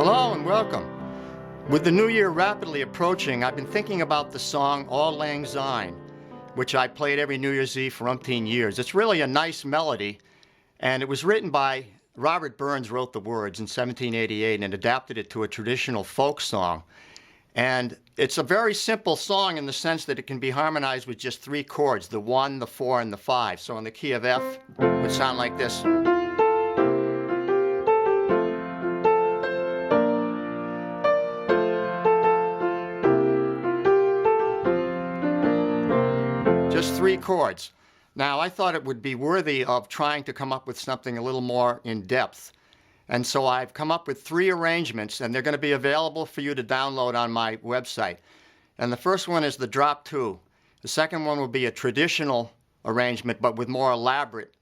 Hello and welcome. With the new year rapidly approaching, I've been thinking about the song Auld Lang Syne, which I played every New Year's Eve for umpteen years. It's really a nice melody, and it was written by Robert Burns, wrote the words in 1788 and adapted it to a traditional folk song. And it's a very simple song in the sense that it can be harmonized with just three chords, the 1, the 4, and the 5. So in the key of F, it would sound like this. Just three chords. Now, I thought it would be worthy of trying to come up with something a little more in depth. And so I've come up with three arrangements, and they're going to be available for you to download on my website. And the first one is the drop 2. The second one will be a traditional arrangement, but with more elaborate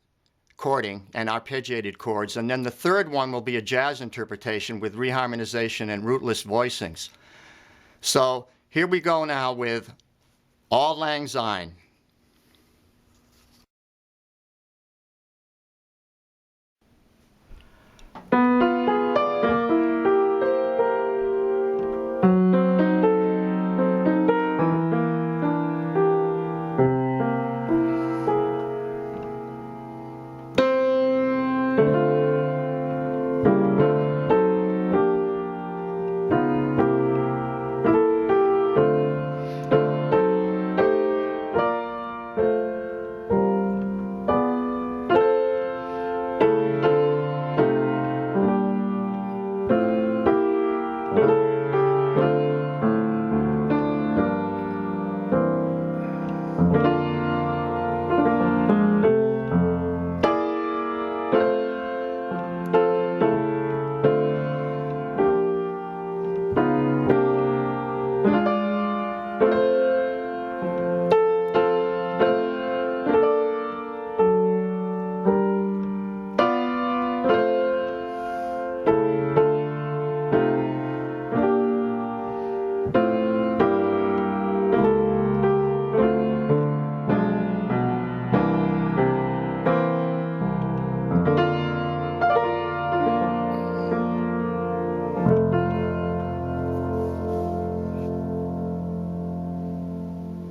chording and arpeggiated chords. And then the third one will be a jazz interpretation with reharmonization and rootless voicings. So here we go now with Auld Lang Syne.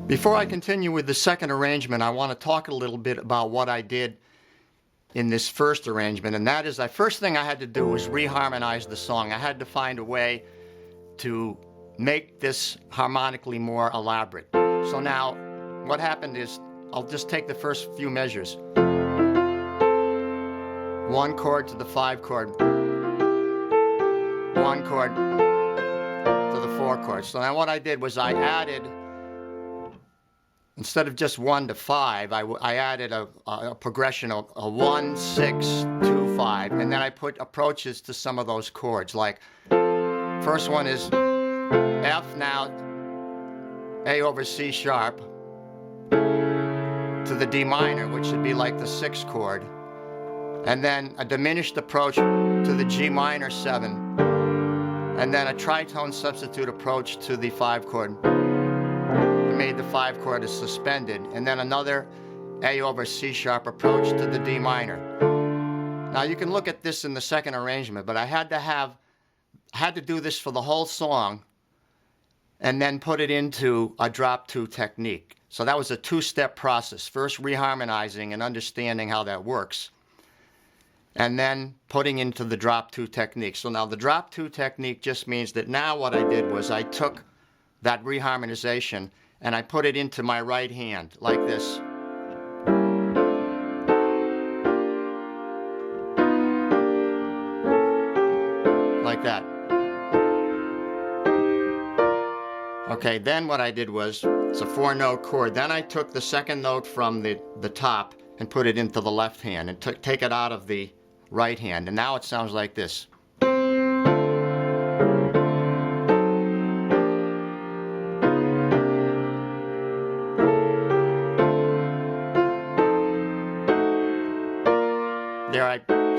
Before I continue with the second arrangement, I want to talk a little bit about what I did in this first arrangement, and that is the first thing I had to do was reharmonize the song. I had to find a way to make this harmonically more elaborate. So now what happened is I'll just take the first few measures. 1 chord to the 5 chord, 1 chord to the 4 chord. So now what I did was I added, instead of just 1 to 5, I added a progression of a 1, 6, 2, 5, and then I put approaches to some of those chords. Like, first one is F, now A over C sharp to the D minor, which should be like the 6th chord, and then a diminished approach to the G minor 7, and then a tritone substitute approach to the 5 chord. Made the 5 chord is suspended, and then another A over C sharp approach to the D minor. Now you can look at this in the second arrangement, but I had to do this for the whole song and then put it into a drop 2 technique. So that was a 2-step process. First reharmonizing and understanding how that works, and then putting into the drop 2 technique. So now the drop 2 technique just means that now what I did was I took that reharmonization and I put it into my right hand, like this. Like that. Okay, then what I did was, it's a 4-note chord. Then I took the second note from the top and put it into the left hand and take it out of the right hand. And now it sounds like this.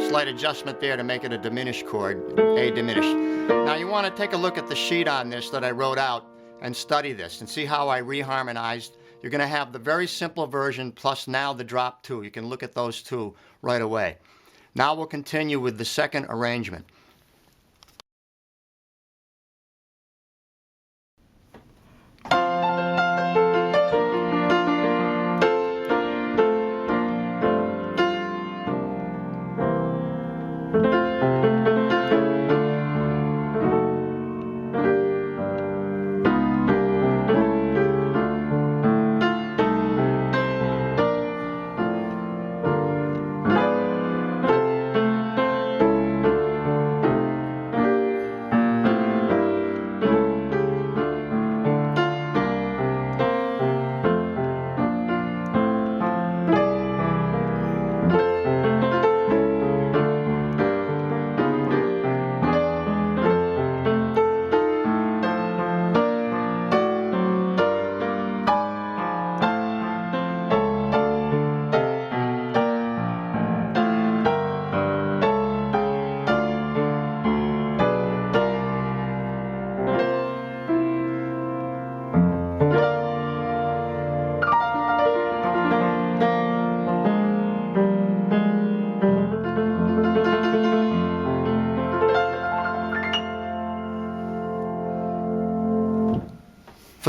Slight adjustment there to make it a diminished chord, A diminished. Now you want to take a look at the sheet on this that I wrote out and study this and see how I reharmonized. You're going to have the very simple version plus now the drop 2. You can look at those two right away. Now we'll continue with the second arrangement.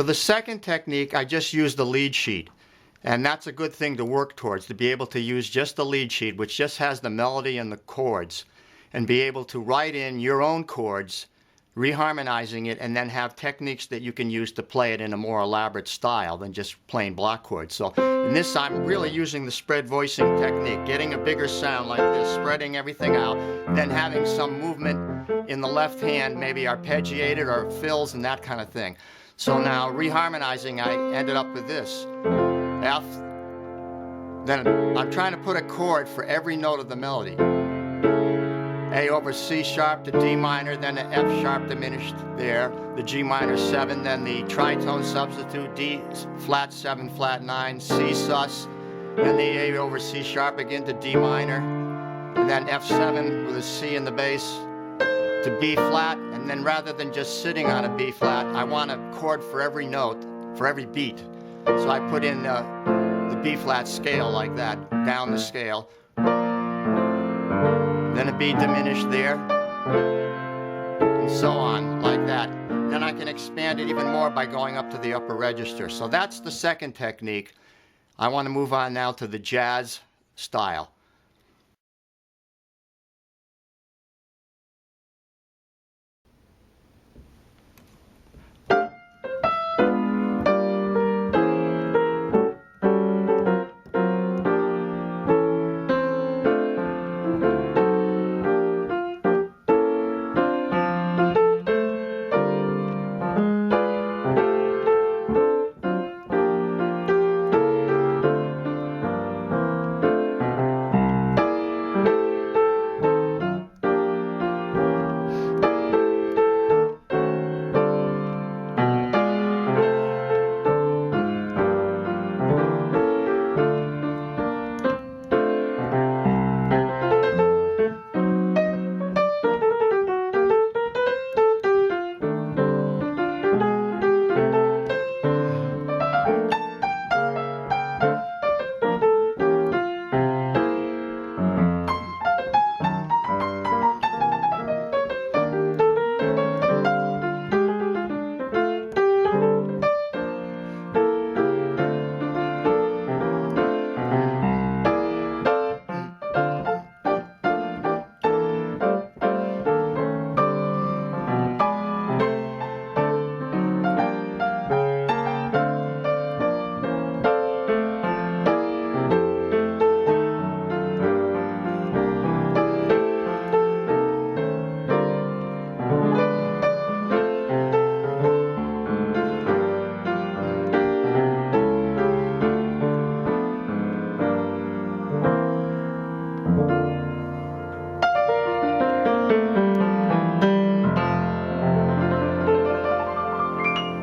For the second technique, I just used the lead sheet. And that's a good thing to work towards, to be able to use just the lead sheet, which just has the melody and the chords, and be able to write in your own chords, reharmonizing it, and then have techniques that you can use to play it in a more elaborate style than just plain block chords. So in this, I'm really using the spread voicing technique, getting a bigger sound like this, spreading everything out, then having some movement in the left hand, maybe arpeggiated or fills and that kind of thing. So now reharmonizing, I ended up with this. F, then I'm trying to put a chord for every note of the melody. A over C sharp to D minor, then the F sharp diminished there, the G minor 7, then the tritone substitute, D flat 7, flat 9, C sus, then the A over C sharp again to D minor, and then F7 with a C in the bass to B flat, and then rather than just sitting on a B flat, I want a chord for every note, for every beat. So I put in the B flat scale like that, down the scale. Then a B diminished there, and so on, like that. Then I can expand it even more by going up to the upper register. So that's the second technique. I want to move on now to the jazz style.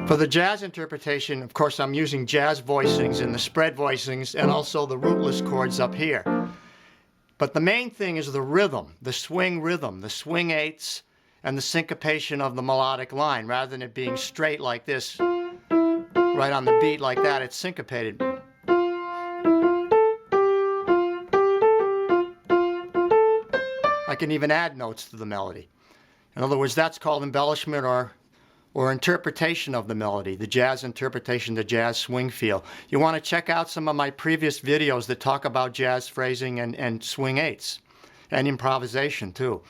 For the jazz interpretation, of course, I'm using jazz voicings and the spread voicings and also the rootless chords up here. But the main thing is the rhythm, the swing eighths, and the syncopation of the melodic line. Rather than it being straight like this, right on the beat like that, it's syncopated. I can even add notes to the melody. In other words, that's called embellishment or interpretation of the melody, the jazz interpretation, the jazz swing feel. You want to check out some of my previous videos that talk about jazz phrasing and swing eighths and improvisation too.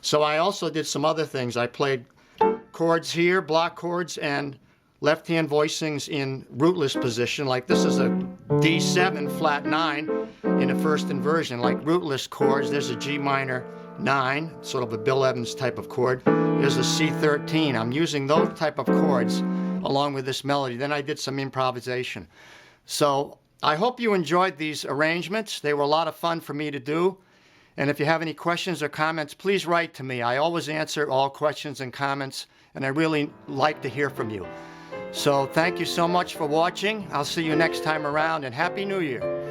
So I also did some other things. I played chords here, block chords, and left hand voicings in rootless position. Like this is a D7 flat 9 in a first inversion, like rootless chords. There's a G minor 9, sort of a Bill Evans type of chord. There's a C13. I'm using those type of chords along with this melody. Then I did some improvisation. So I hope you enjoyed these arrangements. They were a lot of fun for me to do. And if you have any questions or comments, please write to me. I always answer all questions and comments, and I really like to hear from you. So thank you so much for watching. I'll see you next time around, and Happy New Year.